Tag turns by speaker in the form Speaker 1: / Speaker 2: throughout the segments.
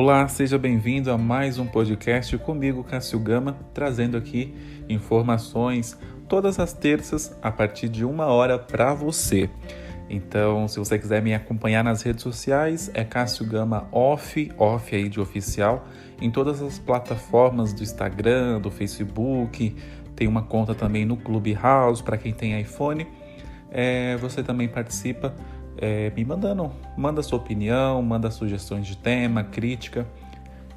Speaker 1: Olá, seja bem-vindo a mais um podcast comigo, Cássio Gama, trazendo aqui informações todas as terças a partir de 1 hora para você. Então, se você quiser me acompanhar nas redes sociais, é Cássio Gama off aí de oficial, em todas as plataformas do Instagram, do Facebook, tem uma conta também no Clubhouse para quem tem iPhone. Você também participa manda sua opinião, manda sugestões de tema, crítica,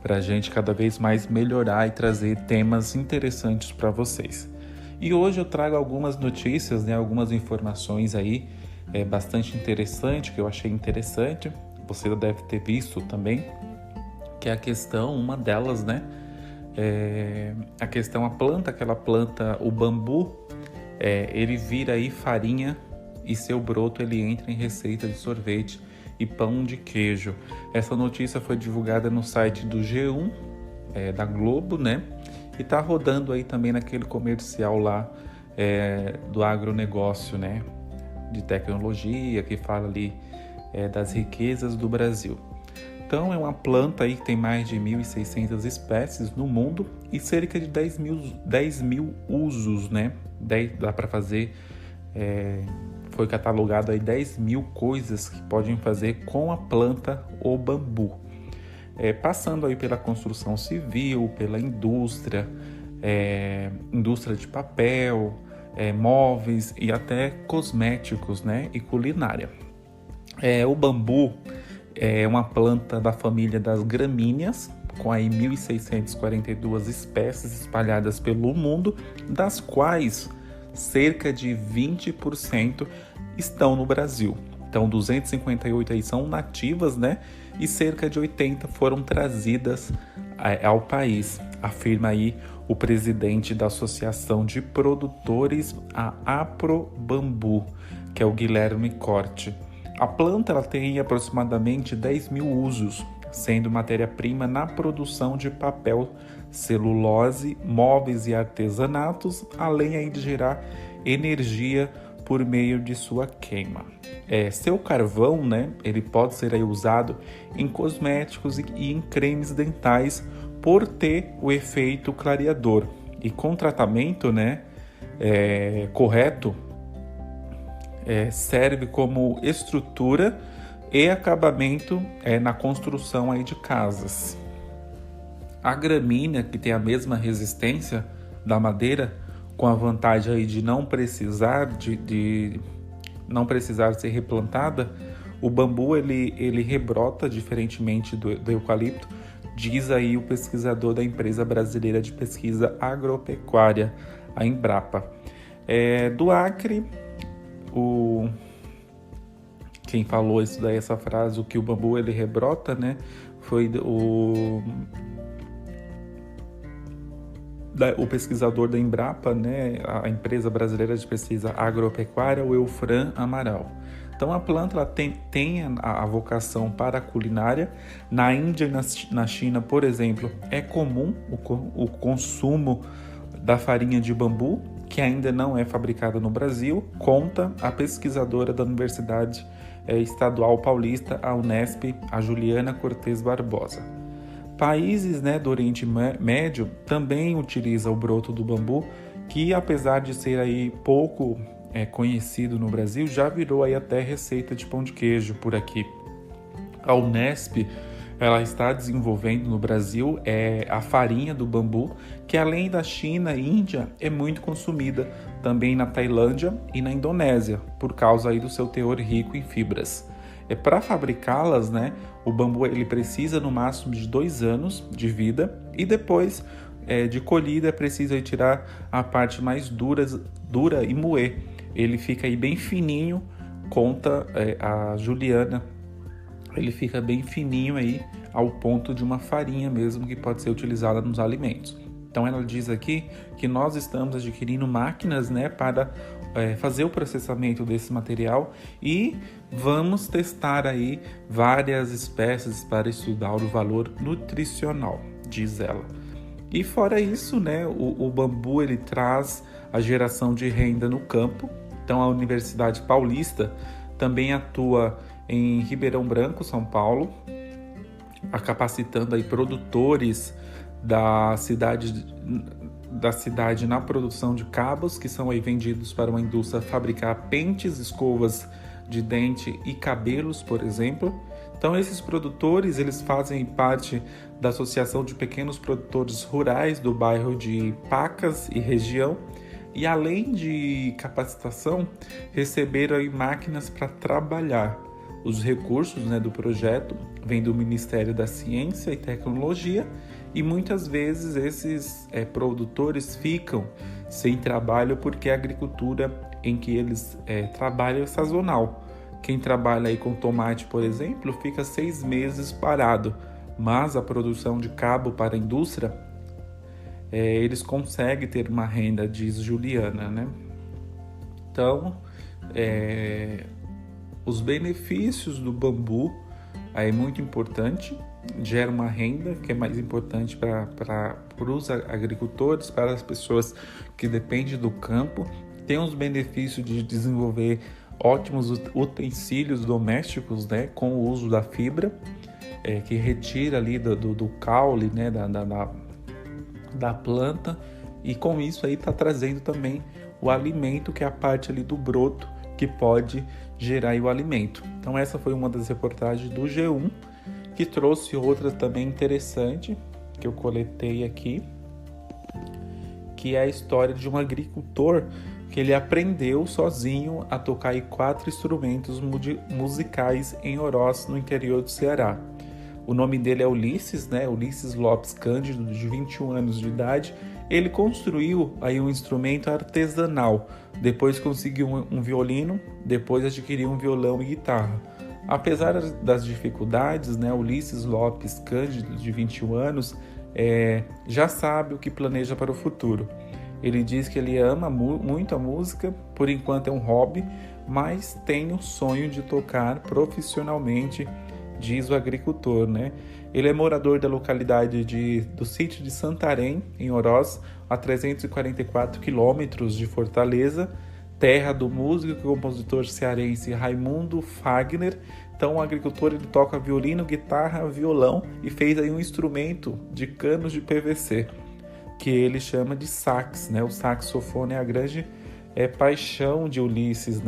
Speaker 1: para a gente cada vez mais melhorar e trazer temas interessantes para vocês. E hoje eu trago algumas notícias, algumas informações aí bastante interessante, que eu achei interessante, você deve ter visto também, que é a questão, uma delas, aquela planta, o bambu, ele vira aí farinha e seu broto ele entra em receita de sorvete e pão de queijo. Essa notícia foi divulgada no site do G1, da Globo, e tá rodando aí também naquele comercial lá do agronegócio, de tecnologia, que fala ali das riquezas do Brasil. Então é uma planta aí que tem mais de 1.600 espécies no mundo e cerca de 10 mil usos, Dá para fazer... Foi catalogado aí 10 mil coisas que podem fazer com a planta ou bambu. Passando aí pela construção civil, pela indústria, indústria de papel, móveis e até cosméticos, e culinária. O bambu é uma planta da família das gramíneas, com aí 1.642 espécies espalhadas pelo mundo, das quais cerca de 20% estão no Brasil. Então, 258 aí são nativas, e cerca de 80 foram trazidas ao país, afirma aí o presidente da Associação de Produtores, a Aprobambu, que é o Guilherme Corte. A planta ela tem aproximadamente 10 mil usos, sendo matéria-prima na produção de papel, celulose, móveis e artesanatos, além aí de gerar energia por meio de sua queima. Seu carvão, ele pode ser aí usado em cosméticos e em cremes dentais por ter o efeito clareador. E com tratamento, correto, serve como estrutura e acabamento na construção aí de casas. A gramínea, que tem a mesma resistência da madeira, com a vantagem aí de não precisar não precisar ser replantada, o bambu ele rebrota diferentemente do eucalipto, diz aí o pesquisador da Empresa Brasileira de Pesquisa Agropecuária, a Embrapa. Do Acre, quem falou isso daí, essa frase, o que o bambu ele rebrota, foi o pesquisador da Embrapa, a Empresa Brasileira de Pesquisa Agropecuária, o Eufran Amaral. Então a planta ela tem a vocação para a culinária. Na Índia e na China, por exemplo, é comum o consumo da farinha de bambu, que ainda não é fabricada no Brasil, conta a pesquisadora da Universidade Estadual Paulista, a Unesp, a Juliana Cortes Barbosa. Países do Oriente Médio também utilizam o broto do bambu, que apesar de ser aí pouco conhecido no Brasil, já virou aí até receita de pão de queijo por aqui. A Unesp ela está desenvolvendo no Brasil a farinha do bambu, que além da China e Índia é muito consumida também na Tailândia e na Indonésia, por causa aí do seu teor rico em fibras. Para fabricá-las, o bambu ele precisa no máximo de 2 anos de vida e depois de colhida é preciso tirar a parte mais dura e moer. Ele fica aí bem fininho, conta a Juliana, ele fica bem fininho aí ao ponto de uma farinha mesmo que pode ser utilizada nos alimentos. Então ela diz aqui que nós estamos adquirindo máquinas para fazer o processamento desse material e vamos testar aí várias espécies para estudar o valor nutricional, diz ela. E fora isso, o bambu ele traz a geração de renda no campo. Então a Universidade Paulista também atua em Ribeirão Branco, São Paulo, capacitando aí produtores da cidade na produção de cabos, que são aí vendidos para uma indústria fabricar pentes, escovas de dente e cabelos, por exemplo. Então, esses produtores, eles fazem parte da Associação de Pequenos Produtores Rurais do bairro de Pacas e região. E além de capacitação, receberam aí máquinas para trabalhar. Os recursos, do projeto vêm do Ministério da Ciência e Tecnologia, e muitas vezes esses produtores ficam sem trabalho porque a agricultura em que eles trabalham é sazonal. Quem trabalha aí com tomate, por exemplo, fica 6 meses parado, mas a produção de cabo para a indústria, eles conseguem ter uma renda, diz Juliana, né? Então, os benefícios do bambu é muito importante, gera uma renda que é mais importante para os agricultores, para as pessoas que dependem do campo. Tem os benefícios de desenvolver ótimos utensílios domésticos, com o uso da fibra, que retira ali do caule, da planta, e com isso aí está trazendo também o alimento, que é a parte ali do broto que pode gerar aí o alimento. Então essa foi uma das reportagens do G1, que trouxe outra também interessante, que eu coletei aqui, que é a história de um agricultor que ele aprendeu sozinho a tocar aí 4 instrumentos musicais em Oroz, no interior do Ceará. O nome dele é Ulisses, Ulisses Lopes Cândido, de 21 anos de idade. Ele construiu aí um instrumento artesanal, depois conseguiu um violino, depois adquiriu um violão e guitarra. Apesar das dificuldades, Ulisses Lopes Cândido, de 21 anos, já sabe o que planeja para o futuro. Ele diz que ele ama muito a música, por enquanto é um hobby, mas tem o sonho de tocar profissionalmente, diz o agricultor, Ele é morador da localidade do sítio de Santarém, em Oroz, a 344 quilômetros de Fortaleza, terra do músico e compositor cearense Raimundo Fagner. Então o agricultor ele toca violino, guitarra, violão e fez aí um instrumento de canos de PVC, que ele chama de sax, O saxofone é a grande paixão de Ulisses,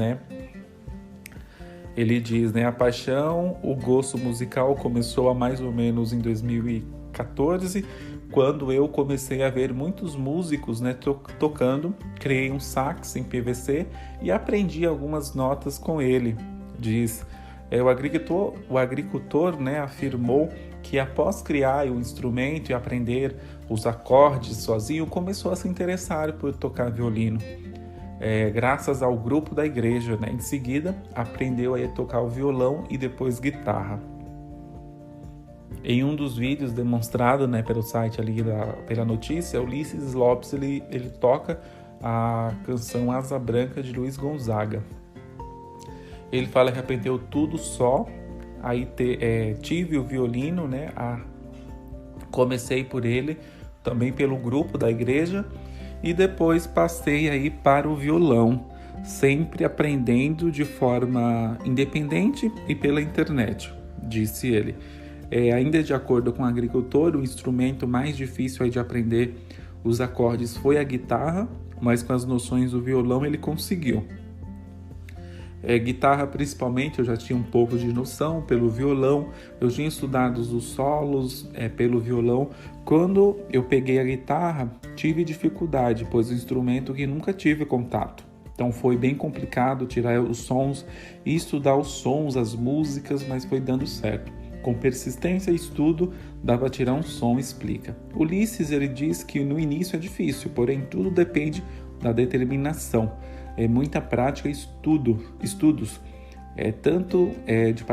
Speaker 1: Ele diz, a paixão, o gosto musical começou há mais ou menos em 2014, quando eu comecei a ver muitos músicos, tocando. Criei um sax em PVC e aprendi algumas notas com ele, diz. O agricultor, afirmou que após criar o instrumento e aprender os acordes sozinho, começou a se interessar por tocar violino. Graças ao grupo da igreja, Em seguida, aprendeu a tocar o violão e depois guitarra. Em um dos vídeos demonstrado, pelo site ali pela notícia, Ulisses Lopes ele toca a canção Asa Branca de Luiz Gonzaga. Ele fala que aprendeu tudo só, aí tive o violino, comecei por ele, também pelo grupo da igreja, e depois passei aí para o violão, sempre aprendendo de forma independente e pela internet, disse ele. Ainda de acordo com o agricultor, o instrumento mais difícil aí de aprender os acordes foi a guitarra, mas com as noções do violão ele conseguiu. Guitarra principalmente eu já tinha um pouco de noção, pelo violão eu tinha estudado os solos pelo violão. Quando eu peguei a guitarra tive dificuldade, pois é um instrumento que nunca tive contato, então foi bem complicado tirar os sons e estudar os sons, as músicas, mas foi dando certo. Com persistência e estudo dá para tirar um som, explica. Ulisses ele diz que no início é difícil, porém tudo depende da determinação. Muita prática e estudos, tanto de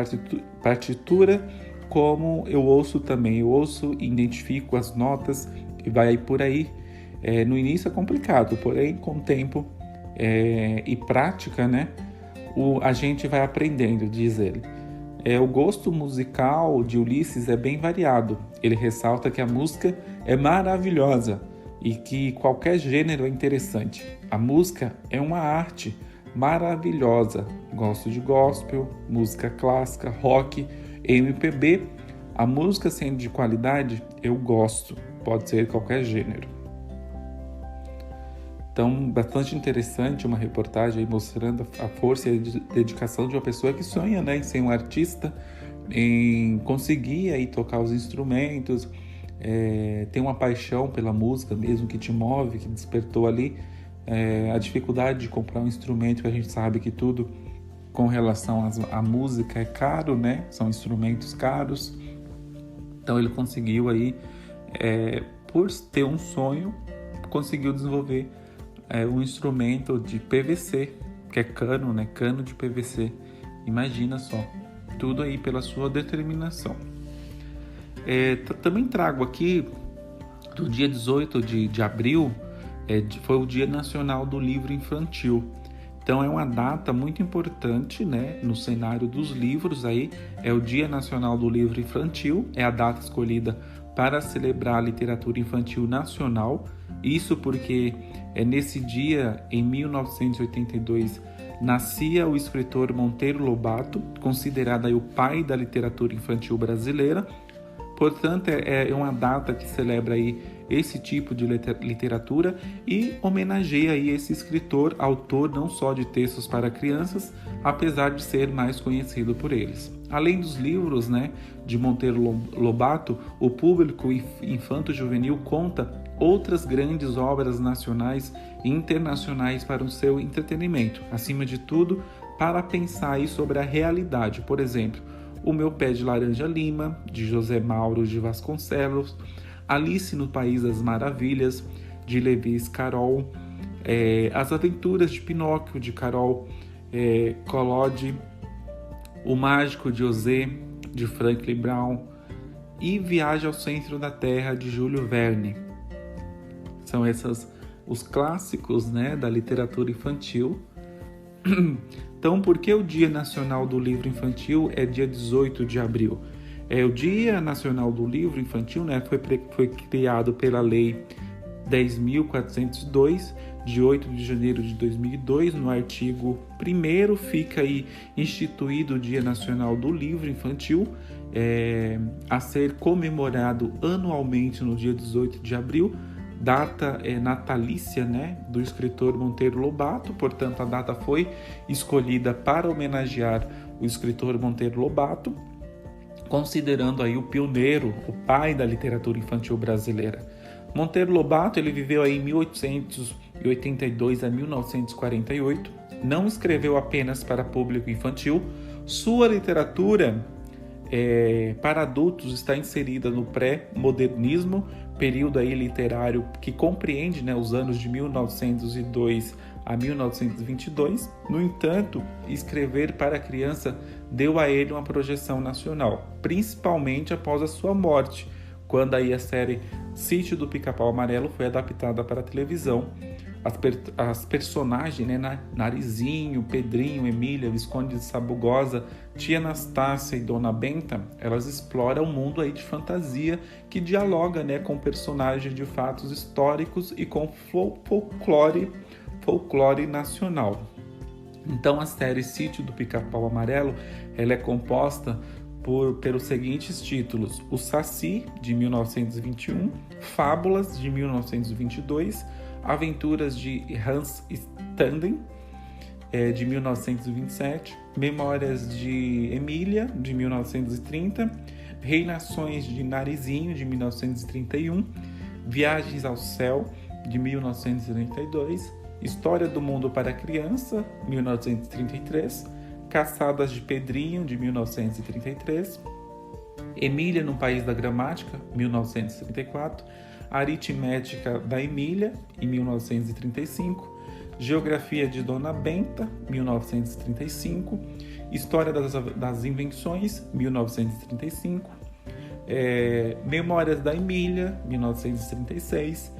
Speaker 1: partitura como eu ouço também. Eu ouço e identifico as notas e vai aí por aí. No início é complicado, porém com o tempo e prática, a gente vai aprendendo, diz ele. O gosto musical de Ulisses é bem variado. Ele ressalta que a música é maravilhosa e que qualquer gênero é interessante. A música é uma arte maravilhosa. Gosto de gospel, música clássica, rock, MPB, A música sendo de qualidade, eu gosto, pode ser qualquer gênero. Então, bastante interessante uma reportagem aí mostrando a força e a dedicação de uma pessoa que sonha, né, em ser um artista, em conseguir aí tocar os instrumentos, ter uma paixão pela música mesmo que te move, que despertou ali a dificuldade de comprar um instrumento, que a gente sabe que tudo com relação à música é caro, né? São instrumentos caros. Então ele conseguiu aí, por ter um sonho, conseguiu desenvolver um instrumento de PVC, que é cano, né? Cano de PVC. Imagina só, tudo aí pela sua determinação. Também trago aqui, do dia 18 de abril, foi o Dia Nacional do Livro Infantil. Então é uma data muito importante, né, no cenário dos livros. Aí é o Dia Nacional do Livro Infantil, é a data escolhida para celebrar a literatura infantil nacional. Isso porque nesse dia, em 1982, nascia o escritor Monteiro Lobato, considerado aí o pai da literatura infantil brasileira. Portanto, é uma data que celebra aí esse tipo de literatura e homenageia aí esse escritor, autor não só de textos para crianças, apesar de ser mais conhecido por eles. Além dos livros, né, de Monteiro Lobato, o público infanto-juvenil conta outras grandes obras nacionais e internacionais para o seu entretenimento. Acima de tudo, para pensar aí sobre a realidade. Por exemplo, O Meu Pé de Laranja Lima, de José Mauro de Vasconcelos, Alice no País das Maravilhas, de Lewis Carroll, As Aventuras de Pinóquio, de Carol Collodi, O Mágico de Osé, de Franklin Brown, e Viagem ao Centro da Terra, de Júlio Verne. São esses os clássicos, né, da literatura infantil. Então, por que o Dia Nacional do Livro Infantil é dia 18 de abril? O Dia Nacional do Livro Infantil, né, foi criado pela Lei 10.402, de 8 de janeiro de 2002. No artigo 1º fica aí instituído o Dia Nacional do Livro Infantil, a ser comemorado anualmente no dia 18 de abril, data natalícia, né, do escritor Monteiro Lobato. Portanto, a data foi escolhida para homenagear o escritor Monteiro Lobato, considerando aí o pioneiro, o pai da literatura infantil brasileira. Monteiro Lobato, ele viveu aí em 1882 a 1948, não escreveu apenas para público infantil. Sua literatura para adultos está inserida no pré-modernismo, período aí literário que compreende, né, os anos de 1902 a 1922. No entanto, escrever para criança deu a ele uma projeção nacional, principalmente após a sua morte, quando aí a série Sítio do Pica-Pau Amarelo foi adaptada para a televisão. As personagens, né, Narizinho, Pedrinho, Emília, Visconde de Sabugosa, Tia Anastácia e Dona Benta, elas exploram um mundo aí de fantasia que dialoga, né, com personagens de fatos históricos e com folclore nacional. Então a série Sítio do Pica-Pau Amarelo, ela é composta pelos seguintes títulos: O Saci, de 1921, Fábulas, de 1922, Aventuras de Hans Standen, de 1927, Memórias de Emília, de 1930, Reinações de Narizinho, de 1931, Viagens ao Céu, de 1932, História do Mundo para Criança, 1933, Caçadas de Pedrinho, de 1933, Emília no País da Gramática, 1934, Aritmética da Emília, em 1935, Geografia de Dona Benta, 1935, História das Invenções, 1935, Memórias da Emília, 1936,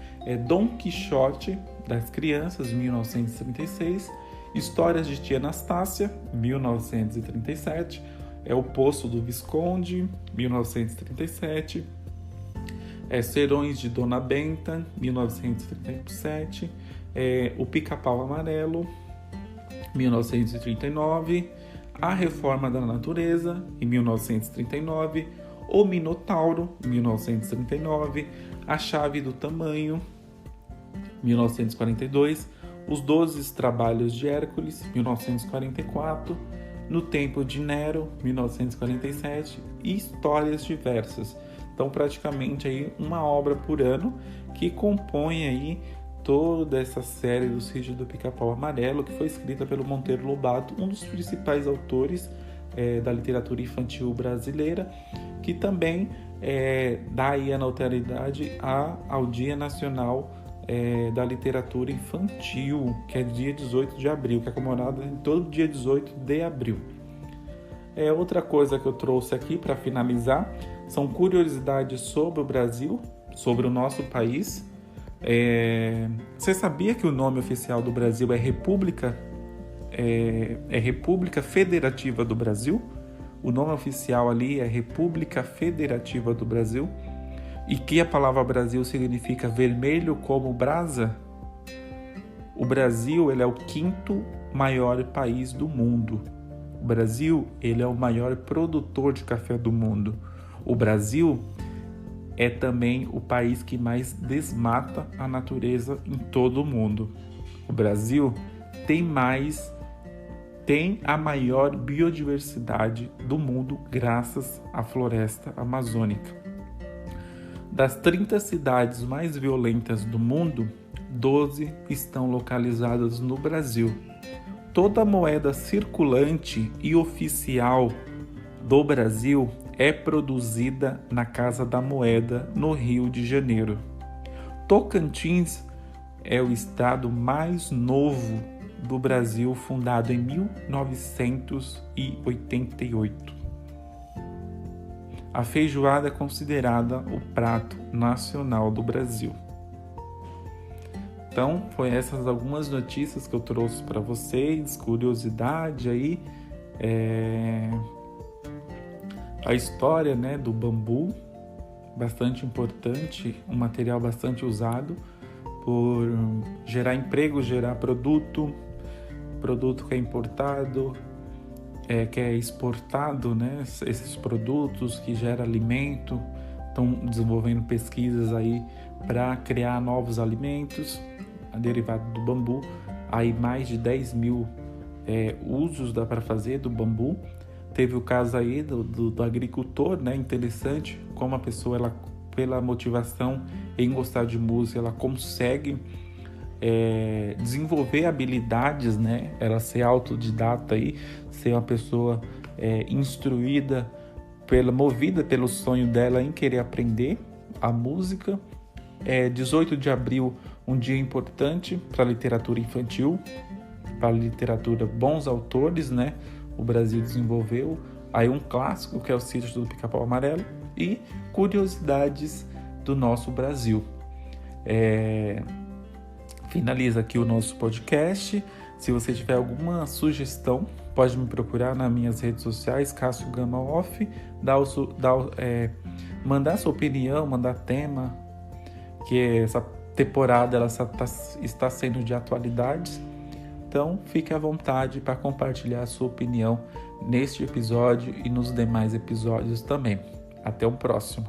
Speaker 1: Dom Quixote das Crianças, 1936, Histórias de Tia Anastácia, 1937, O Poço do Visconde, 1937, Serões de Dona Benta, 1937, O Pica-Pau Amarelo, 1939, A Reforma da Natureza, em 1939, O Minotauro, 1939, A Chave do Tamanho, 1942, Os 12 Trabalhos de Hércules, 1944, No Tempo de Nero, 1947 e Histórias Diversas. Então, praticamente aí uma obra por ano que compõe aí toda essa série do Sítio do Pica-Pau Amarelo, que foi escrita pelo Monteiro Lobato, um dos principais autores da literatura infantil brasileira, que também dá aí a notoriedade ao Dia Nacional da Literatura Infantil, que é dia 18 de abril, que é comemorado em todo dia 18 de abril. Outra coisa que eu trouxe aqui para finalizar são curiosidades sobre o Brasil, sobre o nosso país. Você sabia que o nome oficial do Brasil é República Federativa do Brasil? O nome oficial ali é República Federativa do Brasil. E que a palavra Brasil significa vermelho como brasa? O Brasil, ele é o 5º maior país do mundo. O Brasil, ele é o maior produtor de café do mundo. O Brasil é também o país que mais desmata a natureza em todo o mundo. O Brasil tem a maior biodiversidade do mundo graças à floresta amazônica. Das 30 cidades mais violentas do mundo, 12 estão localizadas no Brasil. Toda moeda circulante e oficial do Brasil é produzida na Casa da Moeda, no Rio de Janeiro. Tocantins é o estado mais novo do Brasil, fundado em 1988. A feijoada é considerada o prato nacional do Brasil. Então, foi essas algumas notícias que eu trouxe para vocês, curiosidade aí, a história, né, do bambu, bastante importante, um material bastante usado por gerar emprego, gerar produto que é importado, que é exportado, né, esses produtos que geram alimento. Estão desenvolvendo pesquisas aí para criar novos alimentos derivados do bambu. Aí mais de 10 mil usos dá para fazer do bambu. Teve o caso aí do agricultor, né? Interessante como a pessoa, ela, pela motivação em gostar de música, ela consegue desenvolver habilidades, né? Ela ser autodidata aí, ser uma pessoa instruída, movida pelo sonho dela em querer aprender a música. 18 de abril, um dia importante para a literatura infantil, para a literatura, bons autores, né? O Brasil desenvolveu aí um clássico que é o Sítio do Pica-Pau Amarelo e curiosidades do nosso Brasil. Finaliza aqui o nosso podcast. Se você tiver alguma sugestão, pode me procurar nas minhas redes sociais, Cássio Gama Off, mandar sua opinião, mandar tema, que essa temporada ela está sendo de atualidades. Então, fique à vontade para compartilhar a sua opinião neste episódio e nos demais episódios também. Até o próximo.